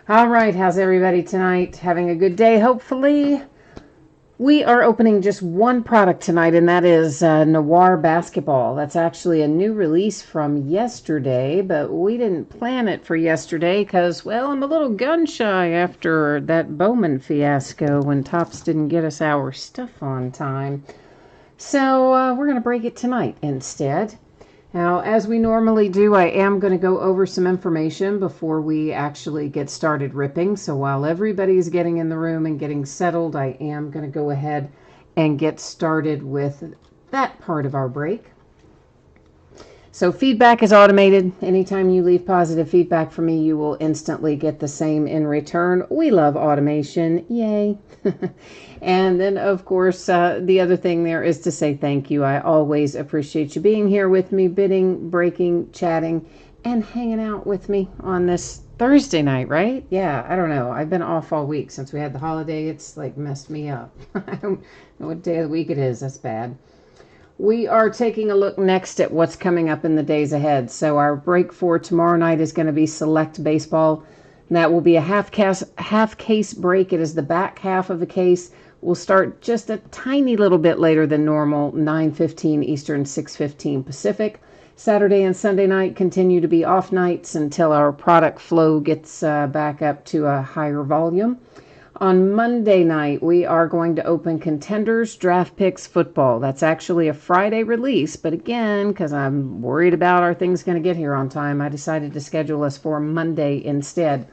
All right, how's everybody tonight? Having a good day, hopefully. We are opening just one product tonight, and that is Noir Basketball. That's actually a new release from yesterday, but we didn't plan it for yesterday because, well, I'm a little gun shy after that Bowman fiasco when Topps didn't get us our stuff on time. So we're going to break it tonight instead. Now, as we normally do, I am going to go over some information before we actually get started ripping. So while everybody's getting in the room and getting settled, I am going to go ahead and get started with that part of our break. So feedback is automated. Anytime you leave positive feedback for me, you will instantly get the same in return. We love automation. Yay. And then, of course, the other thing there is to say thank you. I always appreciate you being here with me, bidding, breaking, chatting, and hanging out with me on this Thursday night, right? Yeah, I don't know. I've been off all week since we had the holiday. It's like messed me up. I don't know what day of the week it is. That's bad. We are taking a look next at what's coming up in the days ahead. So our break for tomorrow night is going to be Select Baseball. And that will be a half case break. It is the back half of the case. We'll start just a tiny little bit later than normal, 9:15 Eastern, 6:15 Pacific. Saturday and Sunday night continue to be off nights until our product flow gets back up to a higher volume. On Monday night, we are going to open Contenders Draft Picks Football. That's actually a Friday release, but again, because I'm worried about our things going to get here on time, I decided to schedule us for Monday instead.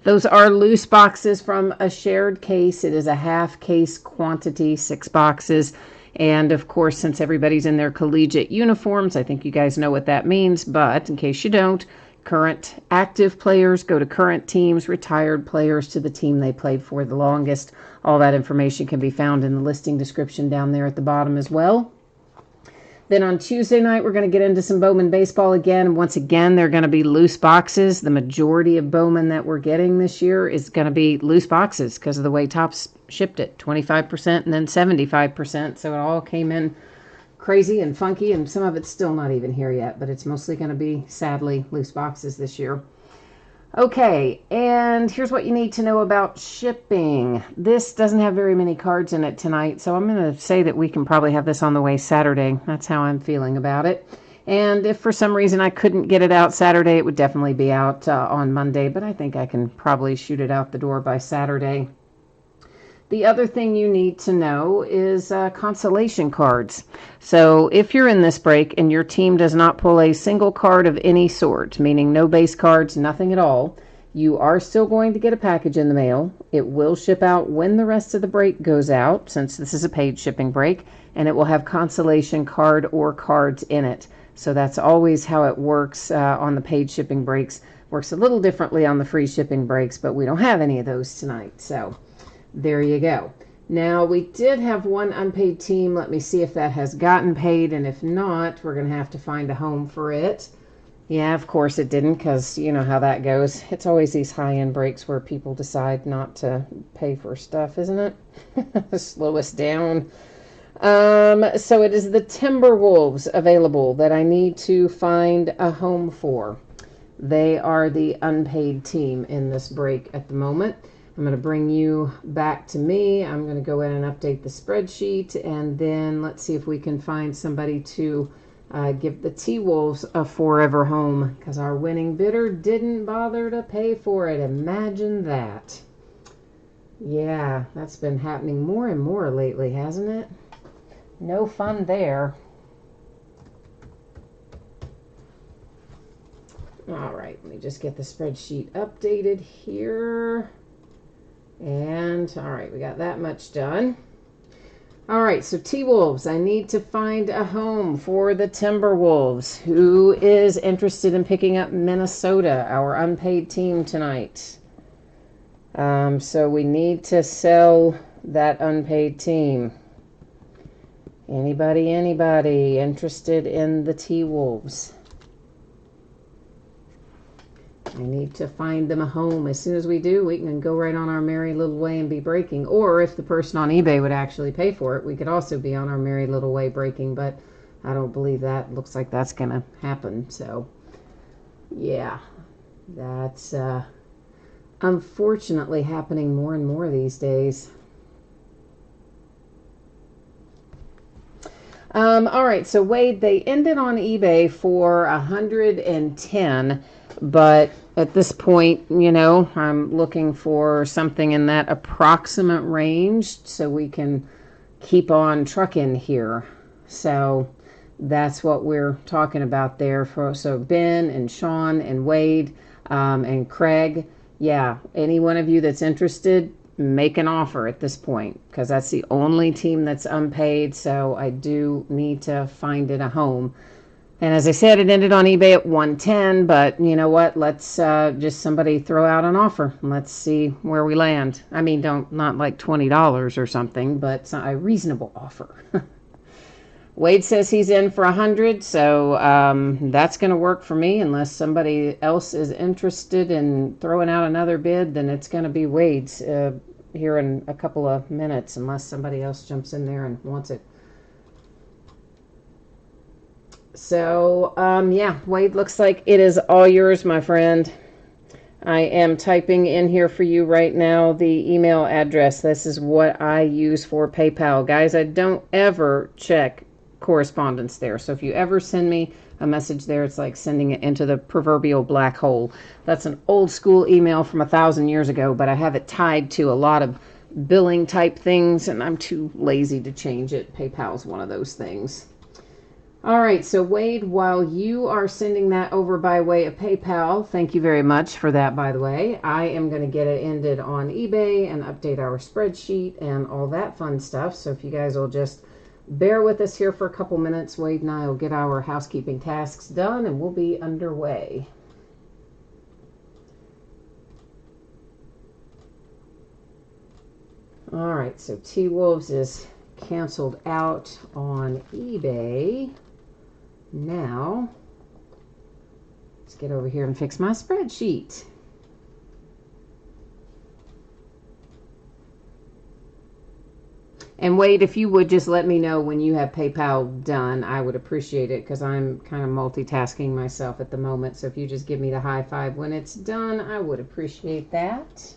Those are loose boxes from a shared case. It is a half case quantity, 6 boxes. And of course, since everybody's in their collegiate uniforms, I think you guys know what that means. But in case you don't, current active players go to current teams, retired players to the team they played for the longest. All that information can be found in the listing description down there at the bottom as well. Then on Tuesday night, we're going to get into some Bowman baseball again. Once again, they're going to be loose boxes. The majority of Bowman that we're getting this year is going to be loose boxes because of the way Topps shipped it, 25% and then 75%. So it all came in crazy and funky, and some of it's still not even here yet, but it's mostly going to be, sadly, loose boxes this year. Okay, and here's what you need to know about shipping. This doesn't have very many cards in it tonight, so I'm going to say that we can probably have this on the way Saturday. That's how I'm feeling about it. And if for some reason I couldn't get it out Saturday, it would definitely be out on Monday, but I think I can probably shoot it out the door by Saturday. The other thing you need to know is consolation cards. So if you're in this break and your team does not pull a single card of any sort, meaning no base cards, nothing at all, you are still going to get a package in the mail. It will ship out when the rest of the break goes out, since this is a paid shipping break, and it will have consolation card or cards in it. So that's always how it works on the paid shipping breaks. Works a little differently on the free shipping breaks, but we don't have any of those tonight. So there you go. Now, we did have one unpaid team. Let me see if that has gotten paid, and if not, we're going to have to find a home for it. Yeah, of course it didn't, because you know how that goes. It's always these high-end breaks where people decide not to pay for stuff, isn't it? Slow us down. So it is the Timberwolves available that I need to find a home for. They are the unpaid team in this break at the moment. I'm going to bring you back to me. I'm going to go in and update the spreadsheet, and then let's see if we can find somebody to give the T-Wolves a forever home, because our winning bidder didn't bother to pay for it. Imagine that. Yeah, that's been happening more and more lately, hasn't it? No fun there. All right, let me just get the spreadsheet updated here. And, all right, we got that much done. All right, so T-Wolves, I need to find a home for the Timberwolves. Who is interested in picking up Minnesota, our unpaid team tonight? So we need to sell that unpaid team. Anybody interested in the T-Wolves? I need to find them a home. As soon as we do, we can go right on our merry little way and be breaking. Or if the person on eBay would actually pay for it, we could also be on our merry little way breaking. But I don't believe that. Looks like that's going to happen. So, yeah, that's unfortunately happening more and more these days. All right, so Wade, they ended on eBay for 110, but at this point, I'm looking for something in that approximate range so we can keep on trucking here. So that's what we're talking about there. So Ben and Sean and Wade and Craig, yeah, any one of you that's interested, make an offer at this point, because that's the only team that's unpaid. So I do need to find it a home. And as I said, it ended on eBay at 110, but you know what? Let's just somebody throw out an offer. Let's see where we land. I mean, not like $20 or something, but it's a reasonable offer. Wade says he's in for 100, so that's going to work for me. Unless somebody else is interested in throwing out another bid, then it's going to be Wade's here in a couple of minutes, unless somebody else jumps in there and wants it. So, yeah, Wade, looks like it is all yours, my friend. I am typing in here for you right now the email address. This is what I use for PayPal. Guys, I don't ever check correspondence there. So if you ever send me a message there, it's like sending it into the proverbial black hole. That's an old school email from 1,000 years ago, but I have it tied to a lot of billing type things, and I'm too lazy to change it. PayPal's one of those things. All right, so Wade, while you are sending that over by way of PayPal, thank you very much for that, by the way. I am going to get it ended on eBay and update our spreadsheet and all that fun stuff. So if you guys will just bear with us here for a couple minutes, Wade and I will get our housekeeping tasks done and we'll be underway. All right, so T-Wolves is canceled out on eBay. Now, let's get over here and fix my spreadsheet. And Wade, if you would just let me know when you have PayPal done, I would appreciate it, because I'm kind of multitasking myself at the moment. So if you just give me the high five when it's done, I would appreciate that.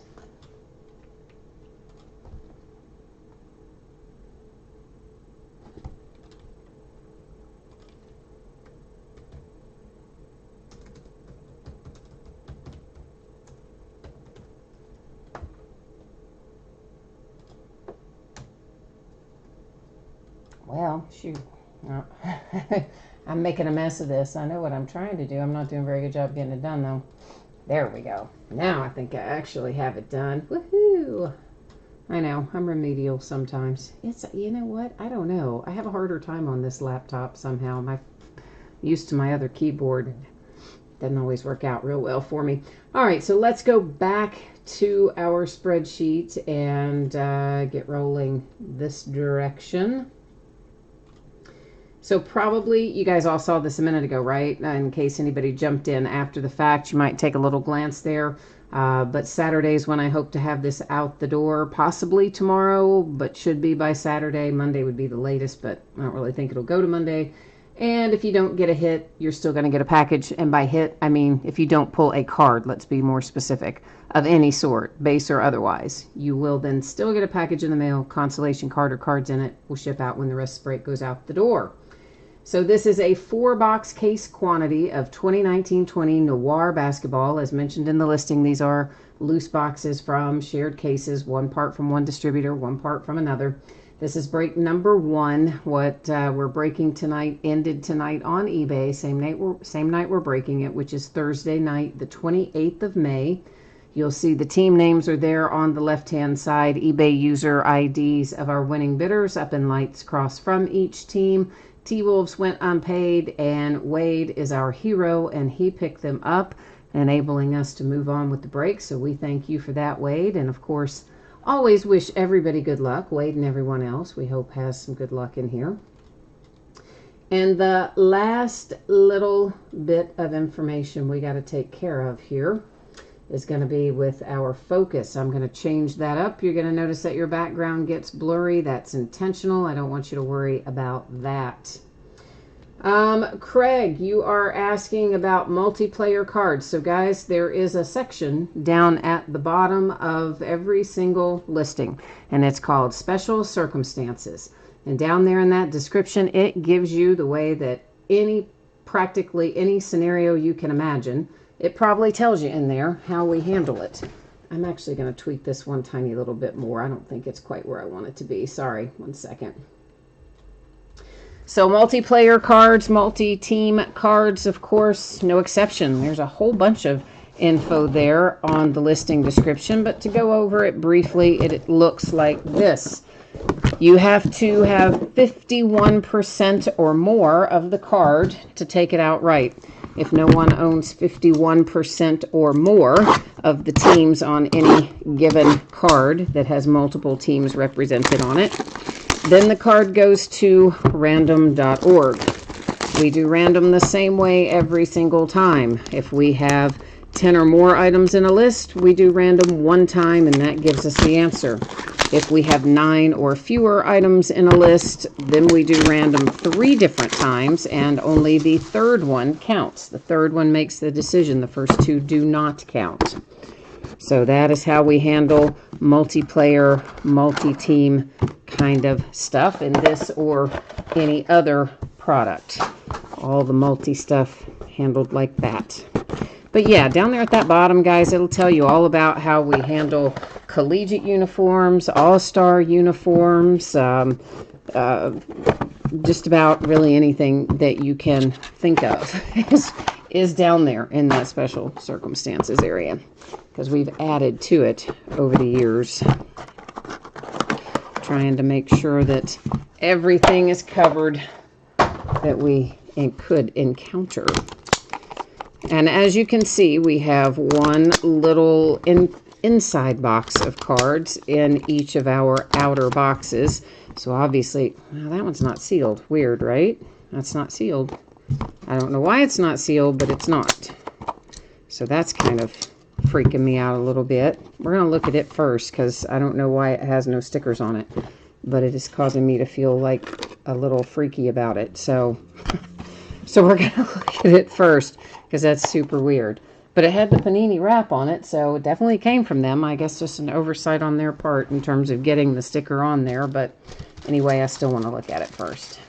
Well, shoot. I'm making a mess of this. I know what I'm trying to do. I'm not doing a very good job getting it done, though. There we go. Now I think I actually have it done. Woohoo! I know. I'm remedial sometimes. You know what? I don't know. I have a harder time on this laptop somehow. I'm used to my other keyboard. Doesn't always work out real well for me. All right, so let's go back to our spreadsheet and get rolling this direction. So probably you guys all saw this a minute ago, right? In case anybody jumped in after the fact, you might take a little glance there. But Saturday's when I hope to have this out the door, possibly tomorrow, but should be by Saturday. Monday would be the latest, but I don't really think it'll go to Monday. And if you don't get a hit, you're still going to get a package. And by hit, I mean if you don't pull a card, let's be more specific, of any sort, base or otherwise, you will then still get a package in the mail. Consolation card or cards in it will ship out when the rest break goes out the door. So this is a 4-box case quantity of 2019-20 Noir basketball. As mentioned in the listing, these are loose boxes from shared cases, one part from one distributor, one part from another. This is break number 1. What we're breaking tonight ended tonight on eBay. Same night we're breaking it, which is Thursday night, the 28th of May. You'll see the team names are there on the left-hand side, eBay user IDs of our winning bidders up in lights across from each team. T-Wolves went unpaid, and Wade is our hero, and he picked them up, enabling us to move on with the break. So we thank you for that, Wade. And, of course, always wish everybody good luck. Wade and everyone else, we hope, has some good luck in here. And the last little bit of information we got to take care of here is going to be with our focus. I'm going to change that up. You're going to notice that your background gets blurry. That's intentional. I don't want you to worry about that. Craig, you are asking about multiplayer cards. So guys, there is a section down at the bottom of every single listing, and it's called Special Circumstances. And down there in that description, it gives you the way that practically any scenario you can imagine. It probably tells you in there how we handle it. I'm actually going to tweak this one tiny little bit more. I don't think it's quite where I want it to be. Sorry, one second. So multiplayer cards, multi-team cards, of course, no exception. There's a whole bunch of info there on the listing description, but to go over it briefly, it looks like this. You have to have 51% or more of the card to take it outright. If no one owns 51% or more of the teams on any given card that has multiple teams represented on it, then the card goes to random.org. We do random the same way every single time. If we have 10 or more items in a list, we do random one time, and that gives us the answer. If we have 9 or fewer items in a list, then we do random 3 different times, and only the third one counts. The third one makes the decision. The first 2 do not count. So that is how we handle multiplayer, multi-team kind of stuff in this or any other product. All the multi stuff handled like that. But yeah, down there at that bottom, guys, it'll tell you all about how we handle collegiate uniforms, all-star uniforms, just about really anything that you can think of is down there in that special circumstances area, because we've added to it over the years, trying to make sure that everything is covered that we could encounter. And as you can see, we have one little inside box of cards in each of our outer boxes. So obviously, well, that one's not sealed. Weird, right? That's not sealed. I don't know why it's not sealed, but it's not. So that's kind of freaking me out a little bit. We're going to look at it first because I don't know why it has no stickers on it. But it is causing me to feel like a little freaky about it. So we're going to look at it first because that's super weird. But it had the Panini wrap on it, so it definitely came from them. I guess just an oversight on their part in terms of getting the sticker on there. But anyway, I still want to look at it first.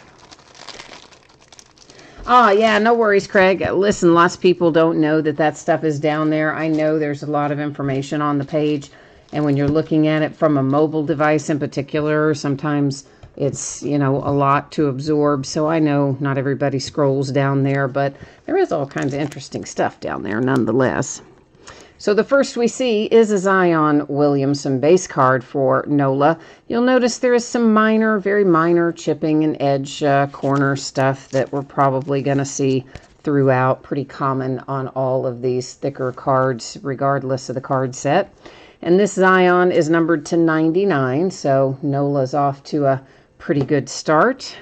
Oh, yeah, no worries, Craig. Listen, lots of people don't know that stuff is down there. I know there's a lot of information on the page. And when you're looking at it from a mobile device in particular, sometimes it's, a lot to absorb. So I know not everybody scrolls down there, but there is all kinds of interesting stuff down there nonetheless. So the first we see is a Zion Williamson base card for NOLA. You'll notice there is some very minor chipping and edge corner stuff that we're probably going to see throughout. Pretty common on all of these thicker cards, regardless of the card set. And this Zion is numbered to 99, so NOLA's off to a pretty good start.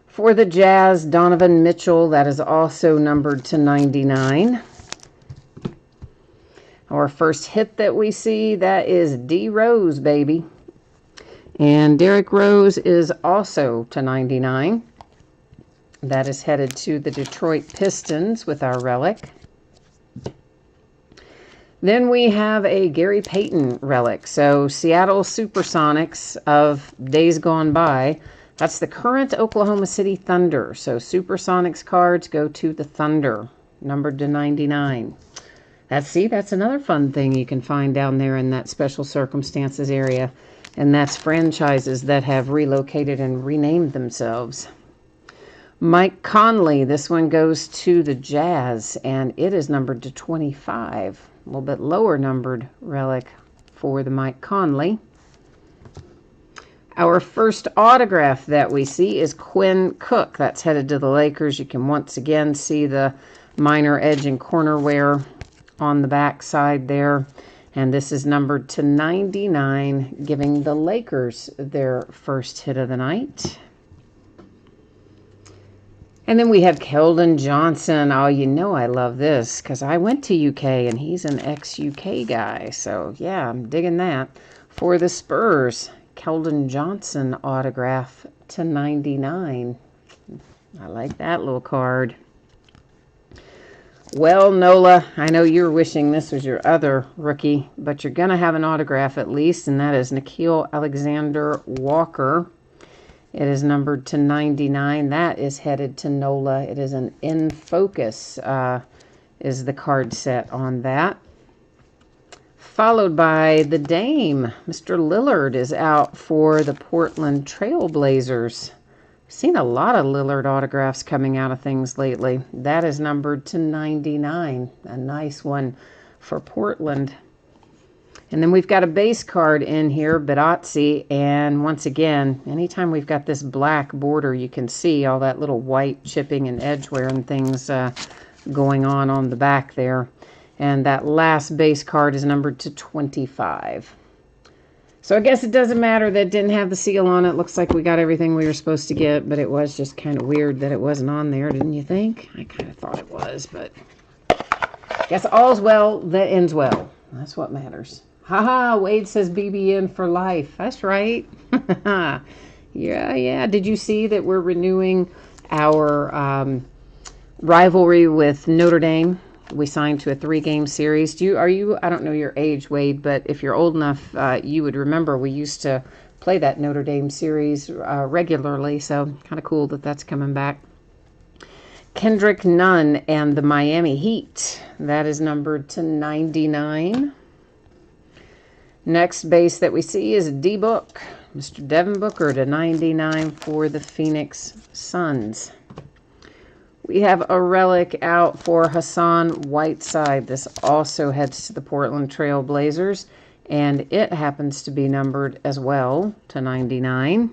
For the Jazz, Donovan Mitchell, that is also numbered to 99. Our first hit that we see, that is D. Rose, baby. And Derrick Rose is also to 99. That is headed to the Detroit Pistons with our relic. Then we have a Gary Payton relic. So Seattle Supersonics of days gone by. That's the current Oklahoma City Thunder. So Supersonics cards go to the Thunder, numbered to 99. That's another fun thing you can find down there in that special circumstances area. And that's franchises that have relocated and renamed themselves. Mike Conley, this one goes to the Jazz, and it is numbered to 25. A little bit lower numbered relic for the Mike Conley. Our first autograph that we see is Quinn Cook. That's headed to the Lakers. You can once again see the minor edge and corner wear on the back side there. And this is numbered to 99, giving the Lakers their first hit of the night. And then we have Keldon Johnson. Oh, I love this because I went to UK and he's an ex-UK guy. So, yeah, I'm digging that. For the Spurs, Keldon Johnson autograph to 99. I like that little card. Well, Nola, I know you were wishing this was your other rookie, but you're going to have an autograph at least, and that is Nikhil Alexander Walker. It is numbered to 99. That is headed to Nola. It is an In Focus, is the card set on that. Followed by the Dame. Mr. Lillard is out for the Portland Trail Blazers. Seen a lot of Lillard autographs coming out of things lately. That is numbered to 99. A nice one for Portland. And then we've got a base card in here, Barazzi. And once again, anytime we've got this black border, you can see all that little white chipping and edge wear and things going on the back there. And that last base card is numbered to 25. So I guess it doesn't matter that it didn't have the seal on it. Looks like we got everything we were supposed to get, but it was just kind of weird that it wasn't on there, didn't you think? I kind of thought it was, but I guess all's well that ends well. That's what matters. Haha, Wade says BBN for life. That's right. Yeah. Did you see that we're renewing our rivalry with Notre Dame? We signed to a 3-game series. I don't know your age, Wade, but if you're old enough, you would remember we used to play that Notre Dame series regularly, so kind of cool that that's coming back. Kendrick Nunn and the Miami Heat. That is numbered to 99. Next base that we see is D-Book. Mr. Devin Booker to 99 for the Phoenix Suns. We have a relic out for Hassan Whiteside. This also heads to the Portland Trail Blazers, and it happens to be numbered as well to 99.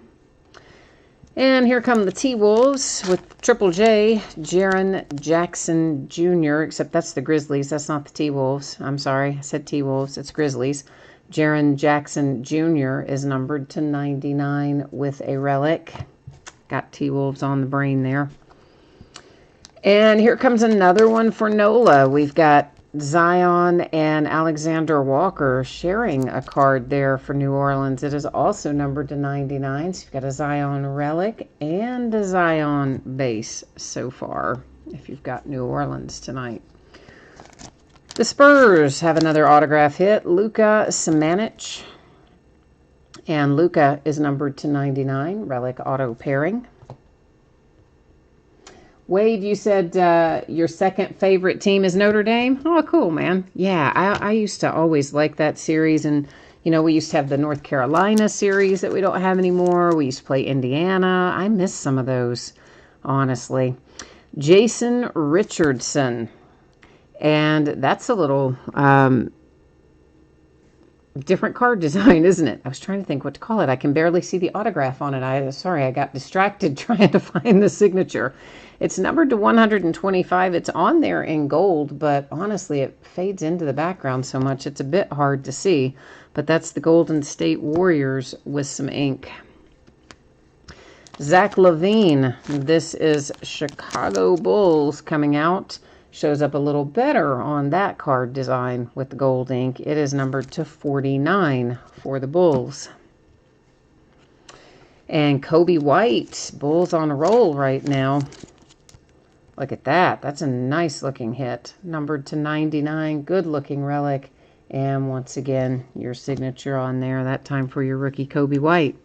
And here come the T-Wolves with Triple J, Jaren Jackson Jr., except that's the Grizzlies. That's not the T-Wolves. I'm sorry, I said T-Wolves. It's Grizzlies. Jaren Jackson Jr. is numbered to 99 with a relic. Got T-Wolves on the brain there. And here comes another one for Nola. We've got Zion and Alexander Walker sharing a card there for New Orleans. It is also numbered to 99. So you've got a Zion relic and a Zion base so far, if you've got New Orleans tonight. The Spurs have another autograph hit, Luka Samanic. And Luka is numbered to 99, relic auto pairing. Wade, you said your second favorite team is Notre Dame? Oh, cool, man. Yeah, I used to always like that series. And, you know, we used to have the North Carolina series that we don't have anymore. We used to play Indiana. I miss some of those, honestly. Jason Richardson. And that's a little different card design, isn't it? I was trying to think what to call it. I can barely see the autograph on it. I got distracted trying to find the signature. It's numbered to 125. It's on there in gold, but honestly, it fades into the background so much it's a bit hard to see. But that's the Golden State Warriors with some ink. Zach LaVine. This is Chicago Bulls coming out. Shows up a little better on that card design with the gold ink. It is numbered to 49 for the Bulls. And Kobe White. Bulls on a roll right now. Look at that. That's a nice looking hit. Numbered to 99. Good looking relic. And once again, your signature on there. That time for your rookie Kobe White.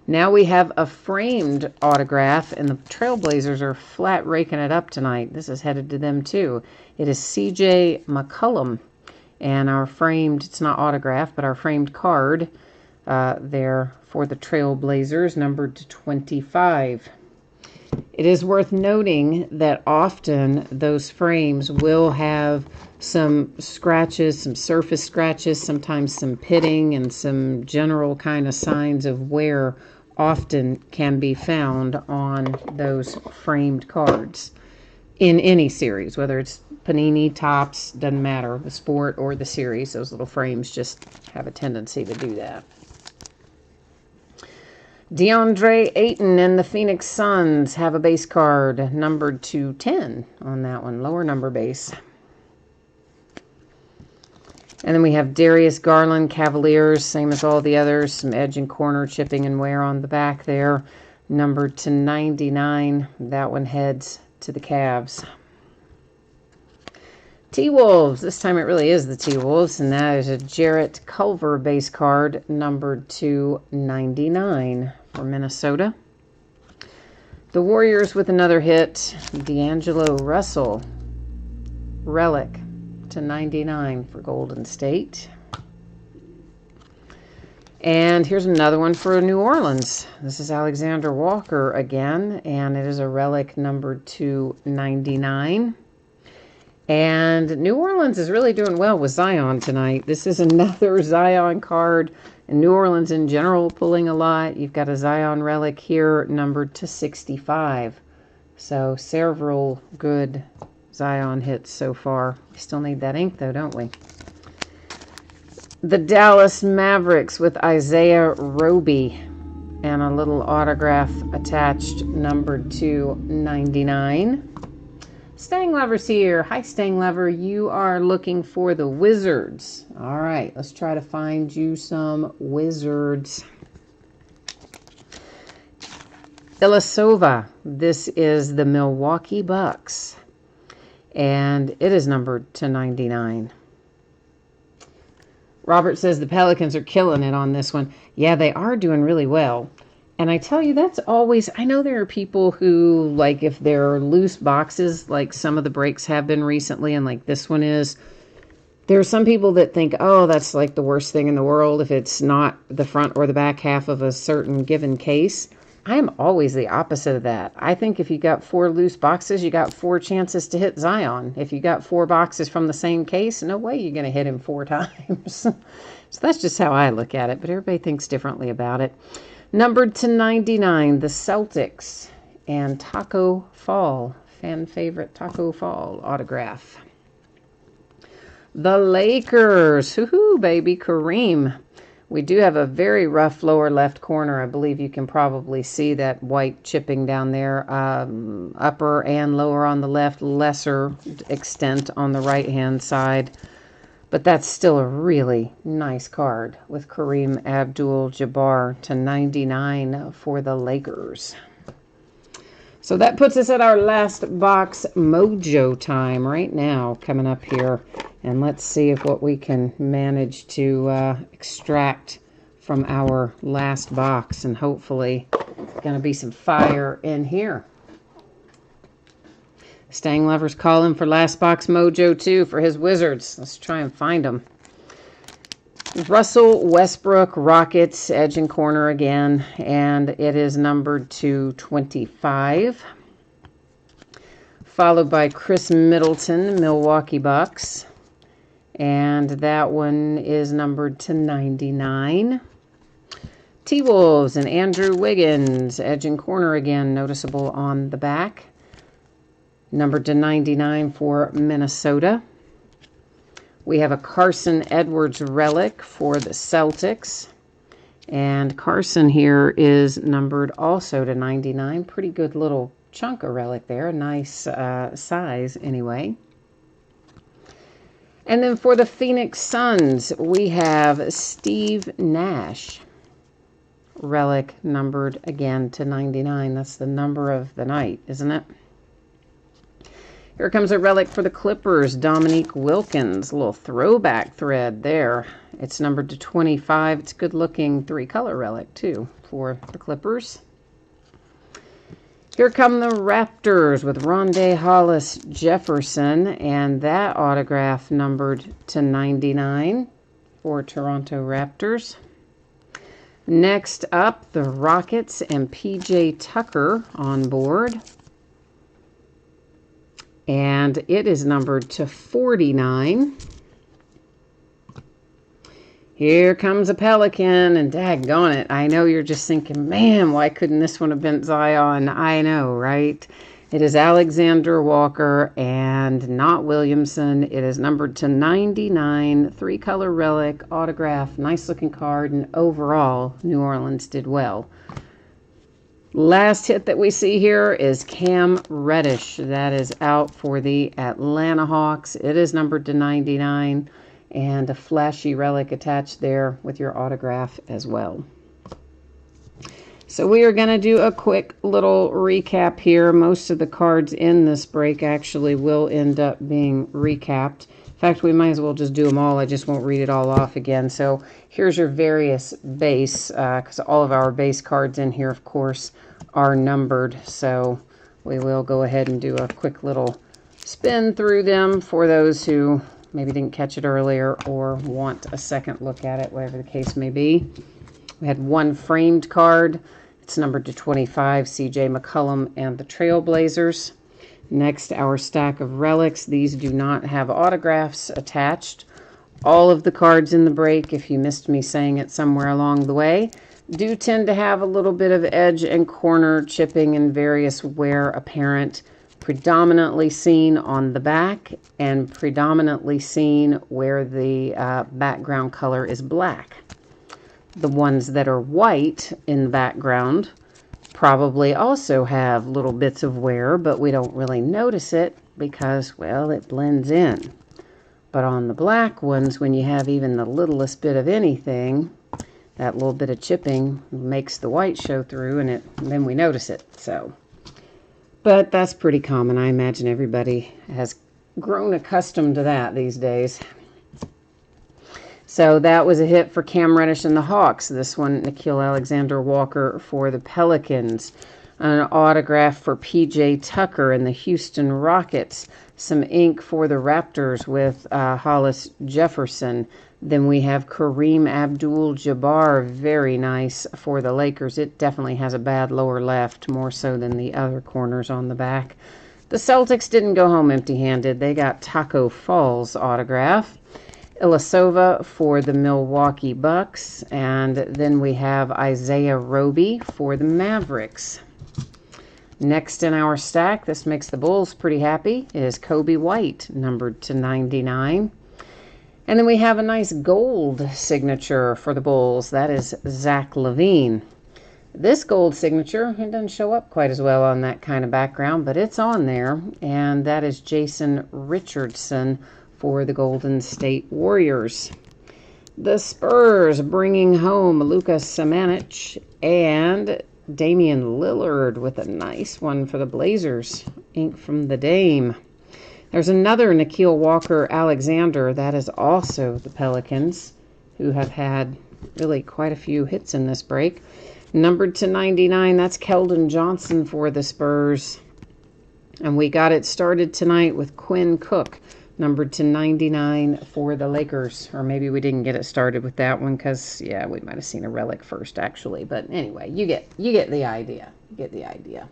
Now we have a framed autograph, and the Trailblazers are flat raking it up tonight. This is headed to them too. It is C.J. McCollum. And our framed, it's not autographed, but our framed card there for the Trailblazers, numbered to 25. It is worth noting that often those frames will have some scratches, some surface scratches, sometimes some pitting and some general kind of signs of wear often can be found on those framed cards in any series, whether it's Panini, Topps, doesn't matter, the sport or the series. Those little frames just have a tendency to do that. DeAndre Ayton and the Phoenix Suns have a base card numbered to 10 on that one, lower number base. And then we have Darius Garland, Cavaliers, same as all the others, some edge and corner chipping and wear on the back there. numbered to 99. That one heads to the Cavs. T-Wolves. This time it really is the T-Wolves, and that is a Jarrett Culver base card, numbered to 99 for Minnesota. The Warriors with another hit, D'Angelo Russell, relic to 99 for Golden State. And here's another one for New Orleans. This is Alexander Walker again, and it is a relic numbered to 99. And New Orleans is really doing well with Zion tonight. This is another Zion card. And New Orleans in general pulling a lot. You've got a Zion relic here numbered to 65. So several good Zion hits so far. We still need that ink though, don't we? The Dallas Mavericks with Isaiah Roby and a little autograph attached, numbered to 99. Stang Lover's here. Hi, Stang Lover. You are looking for the Wizards. All right, let's try to find you some Wizards. Ilyasova. This is the Milwaukee Bucks, and it is numbered to 99. Robert says the Pelicans are killing it on this one. Yeah, they are doing really well. And I tell you, that's always, I know there are people who, like, if they're loose boxes, like some of the breaks have been recently, and like this one is, there are some people that think, oh, that's like the worst thing in the world if it's not the front or the back half of a certain given case. I am always the opposite of that. I think if you got 4 loose boxes, you got 4 chances to hit Zion. If you got 4 boxes from the same case, no way you're going to hit him 4 times. So that's just how I look at it, but everybody thinks differently about it. Numbered to 99, the Celtics and Taco Fall, fan favorite Taco Fall autograph. The Lakers, hoo-hoo, baby, Kareem. We do have a very rough lower left corner. I believe you can probably see that white chipping down there. Upper and lower on the left, lesser extent on the right-hand side. But that's still a really nice card with Kareem Abdul-Jabbar to 99 for the Lakers. So that puts us at our last box mojo time right now coming up here. And let's see if what we can manage to extract from our last box. And hopefully going to be some fire in here. Stang Lover's calling for last box mojo too for his Wizards. Let's try and find them. Russell Westbrook Rockets, edge and corner again, and it is numbered to 25. Followed by Chris Middleton, Milwaukee Bucks, and that one is numbered to 99. T-Wolves and Andrew Wiggins, edge and corner again, noticeable on the back. Numbered to 99 for Minnesota. We have a Carson Edwards relic for the Celtics. And Carson here is numbered also to 99. Pretty good little chunk of relic there. A nice size anyway. And then for the Phoenix Suns, we have Steve Nash. Relic numbered again to 99. That's the number of the night, isn't it? Here comes a relic for the Clippers, Dominique Wilkins. A little throwback thread there. It's numbered to 25. It's a good-looking 3-color relic, too, for the Clippers. Here come the Raptors with Rondé Hollis Jefferson, and that autograph numbered to 99 for Toronto Raptors. Next up, the Rockets and P.J. Tucker on board. And it is numbered to 49. Here comes a Pelican, and daggone it, I know you're just thinking, man, why couldn't this one have been Zion? I know, right? It is Alexander Walker and not Williamson. It is numbered to 99, 3-color relic, autograph, nice-looking card, and overall, New Orleans did well. Last hit that we see here is Cam Reddish. That is out for the Atlanta Hawks. It is numbered to 99 and a flashy relic attached there with your autograph as well. So we are going to do a quick little recap here. Most of the cards in this break actually will end up being recapped. In fact, we might as well just do them all. I just won't read it all off again. So here's your various base, because all of our base cards in here, of course, are numbered. So we will go ahead and do a quick little spin through them for those who maybe didn't catch it earlier or want a second look at it, whatever the case may be. We had one framed card. It's numbered to 25, C.J. McCollum and the Trailblazers. Next, our stack of relics. These do not have autographs attached. All of the cards in the break, if you missed me saying it somewhere along the way, do tend to have a little bit of edge and corner chipping and various wear apparent, predominantly seen on the back and predominantly seen where the background color is black. The ones that are white in the background probably also have little bits of wear, but we don't really notice it because, well, it blends in. But on the black ones, when you have even the littlest bit of anything, that little bit of chipping makes the white show through, and then we notice it. So, but that's pretty common. I imagine everybody has grown accustomed to that these days. So that was a hit for Cam Reddish and the Hawks. This one, Nickeil Alexander-Walker for the Pelicans. An autograph for P.J. Tucker and the Houston Rockets. Some ink for the Raptors with Hollis Jefferson. Then we have Kareem Abdul-Jabbar, very nice for the Lakers. It definitely has a bad lower left, more so than the other corners on the back. The Celtics didn't go home empty-handed. They got Taco Fall's autograph. Ilyasova for the Milwaukee Bucks, and then we have Isaiah Roby for the Mavericks. Next in our stack, this makes the Bulls pretty happy, is Kobe White, numbered to 99. And then we have a nice gold signature for the Bulls. That is Zach LaVine. This gold signature, it doesn't show up quite as well on that kind of background, but it's on there, and that is Jason Richardson for the Golden State Warriors. The Spurs bringing home Luka Samanic and Damian Lillard with a nice one for the Blazers. Ink from the Dame. There's another Nickeil Walker-Alexander. That is also the Pelicans, who have had really quite a few hits in this break. Numbered to 99, that's Keldon Johnson for the Spurs. And we got it started tonight with Quinn Cook, numbered to 99 for the Lakers. Or maybe we didn't get it started with that one because, yeah, we might have seen a relic first, actually. But anyway, you get the idea. You get the idea.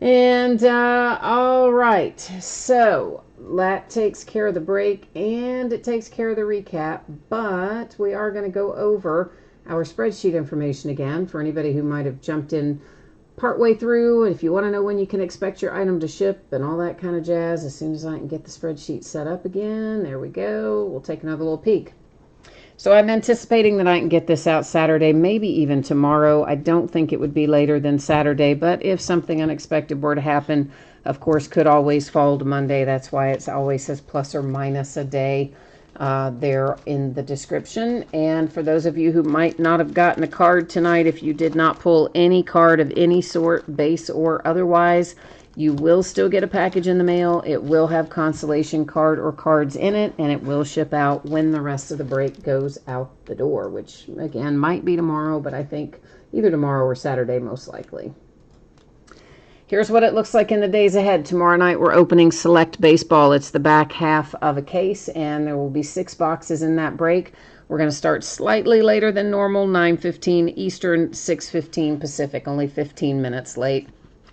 And, all right. So, that takes care of the break, and it takes care of the recap. But we are going to go over our spreadsheet information again for anybody who might have jumped in partway through. If you want to know when you can expect your item to ship and all that kind of jazz, as soon as I can get the spreadsheet set up again, there we go. We'll take another little peek. So I'm anticipating that I can get this out Saturday, maybe even tomorrow. I don't think it would be later than Saturday, but if something unexpected were to happen, of course, could always fall to Monday. That's why it always says plus or minus a day there in the description. And for those of you who might not have gotten a card tonight, if you did not pull any card of any sort, base or otherwise, you will still get a package in the mail. It will have consolation card or cards in it, and it will ship out when the rest of the break goes out the door, which again might be tomorrow, but I think either tomorrow or Saturday most likely. Here's what it looks like in the days ahead. Tomorrow night, we're opening Select Baseball. It's the back half of a case, and there will be 6 boxes in that break. We're going to start slightly later than normal, 9:15 Eastern, 6:15 Pacific, only 15 minutes late.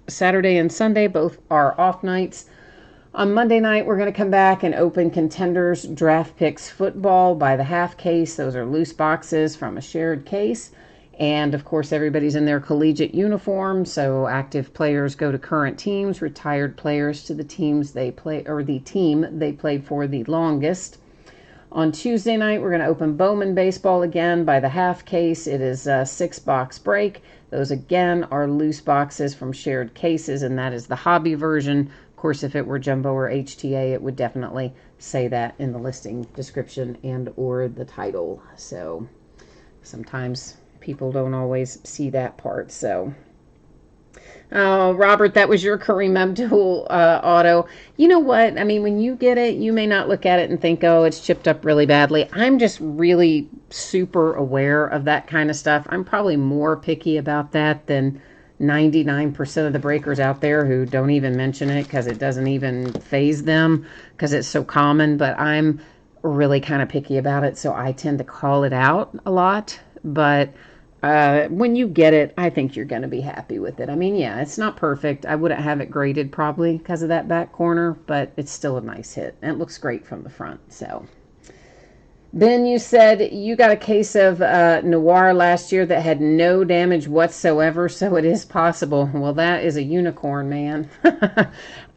Saturday and Sunday, both are off nights. On Monday night, we're going to come back and open Contenders Draft Picks Football by the half case. Those are loose boxes from a shared case. And, of course, everybody's in their collegiate uniform, so active players go to current teams, retired players to the teams they play, or the team they played for the longest. On Tuesday night, we're going to open Bowman Baseball again by the half case. It is a 6-box break. Those, again, are loose boxes from shared cases, and that is the hobby version. Of course, if it were Jumbo or HTA, it would definitely say that in the listing description and or the title. So sometimes people don't always see that part. So, oh, Robert, that was your Kareem Abdul auto. You know what? I mean, when you get it, you may not look at it and think, oh, it's chipped up really badly. I'm just really super aware of that kind of stuff. I'm probably more picky about that than 99% of the breakers out there who don't even mention it because it doesn't even faze them because it's so common. But I'm really kind of picky about it, so I tend to call it out a lot. But when you get it, I think you're going to be happy with it. I mean, yeah, it's not perfect. I wouldn't have it graded probably because of that back corner, but it's still a nice hit. And it looks great from the front. So, Ben, you said you got a case of Noir last year that had no damage whatsoever, so it is possible. Well, that is a unicorn, man.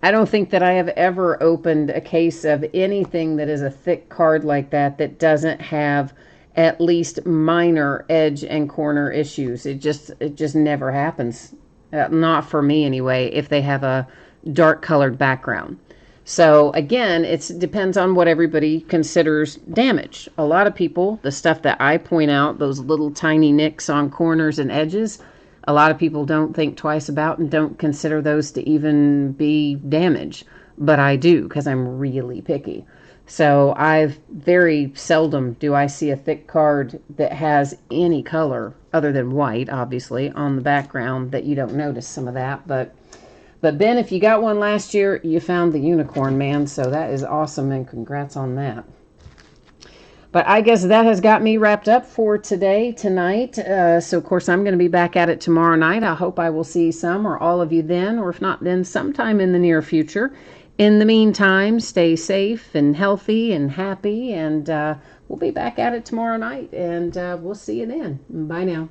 I don't think that I have ever opened a case of anything that is a thick card like that that doesn't have at least minor edge and corner issues. It just never happens. Not for me anyway, if they have a dark colored background. So again, it depends on what everybody considers damage. A lot of people, the stuff that I point out, those little tiny nicks on corners and edges, a lot of people don't think twice about and don't consider those to even be damage. But I do because I'm really picky. So I've very seldom do I see a thick card that has any color other than white, obviously, on the background that you don't notice some of that. But Ben, if you got one last year, you found the unicorn, man. So that is awesome, and congrats on that. But I guess that has got me wrapped up for tonight. So, of course, I'm going to be back at it tomorrow night. I hope I will see some or all of you then, or if not then, sometime in the near future. In the meantime, stay safe and healthy and happy, and we'll be back at it tomorrow night, and we'll see you then. Bye now.